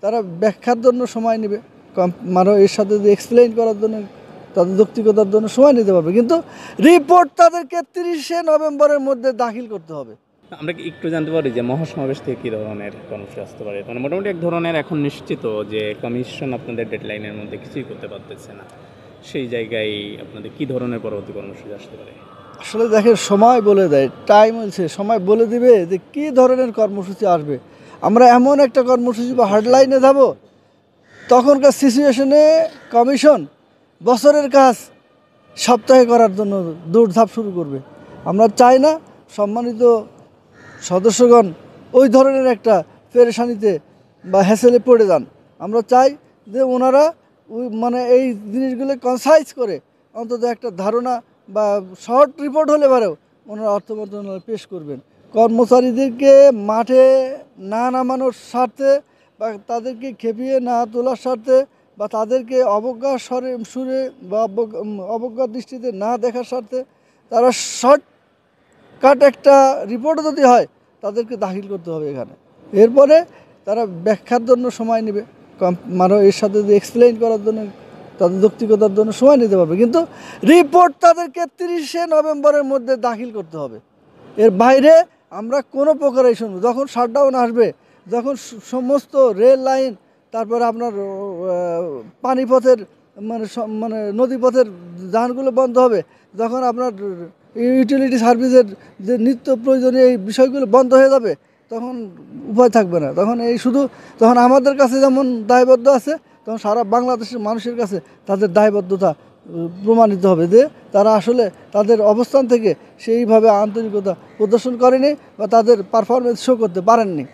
তারা ব্যাখ্যার জন্য সময় নেবে, মানে এর সাথে এক্সপ্লেইন করার জন্য তাদের যৌক্তিকতার জন্য সময় নিতে পারবে, কিন্তু রিপোর্ট তাদেরকে 30শে নভেম্বরের মধ্যে দাখিল করতে হবে। আমরা কি একটু জানতে পারি যে মহাসমাবেশ থেকে কী ধরনের কর্মসূচি আসতে পারে? মানে মোটামুটি এক ধরনের এখন নিশ্চিত যে কমিশন আপনাদের ডেডলাইনের মধ্যে কিছুই করতে পারতেছে না, সেই জায়গায় আপনাদের কী ধরনের পরবর্তী কর্মসূচি আসতে পারে? আসলে দেখেন, সময় বলে দেয়, টাইম হচ্ছে, সময় বলে দিবে যে কী ধরনের কর্মসূচি আসবে। আমরা এমন একটা কর্মসূচি বা হেডলাইনে যাব, তখনকার সিচুয়েশনে কমিশন বছরের কাজ সপ্তাহে করার জন্য দৌড়ঝাঁপ শুরু করবে। আমরা চাই না সম্মানিত সদস্যগণ ওই ধরনের একটা পেরেশানিতে বা হ্যাসেলে পড়ে যান। আমরা চাই যে ওনারা মানে এই জিনিসগুলো কনসাইজ করে অন্তত একটা ধারণা বা শর্ট রিপোর্ট হলে পারেও ওনারা অর্থ মন্ত্রণালয়ে পেশ করবেন। কর্মচারীদেরকে মাঠে না নামানোর স্বার্থে বা তাদেরকে খেপিয়ে না তোলার স্বার্থে বা তাদেরকে অবজ্ঞার সুরে বা অবজ্ঞার দৃষ্টিতে না দেখার স্বার্থে তারা শর্টকাট একটা রিপোর্টও যদি হয় তাদেরকে দাখিল করতে হবে এখানে। এরপরে তারা ব্যাখ্যার জন্য সময় নেবে, মানে এর সাথে এক্সপ্লেইন করার জন্য তাদের যৌক্তিকতার জন্য সময় নিতে পারবে, কিন্তু রিপোর্ট তাদেরকে 30শে নভেম্বরের মধ্যে দাখিল করতে হবে। এর বাইরে আমরা কোনো প্রকারেই শুনবো, যখন শাটডাউন আসবে, যখন সমস্ত রেল লাইন, তারপরে আপনার পানিপথের মানে নদীপথের যানগুলো বন্ধ হবে, যখন আপনার ইউটিলিটি সার্ভিসের যে নিত্য প্রয়োজনীয় এই বিষয়গুলো বন্ধ হয়ে যাবে, তখন উপায় থাকবে না। তখন আমাদের কাছে যেমন দায়বদ্ধ আছে, তখন সারা বাংলাদেশের মানুষের কাছে তাদের দায়বদ্ধতা প্রমাণিত হবে যে তারা আসলে তাদের অবস্থান থেকে সেইভাবে আন্তরিকতা প্রদর্শন করেনি বা তাদের পারফরমেন্স শো করতে পারেননি।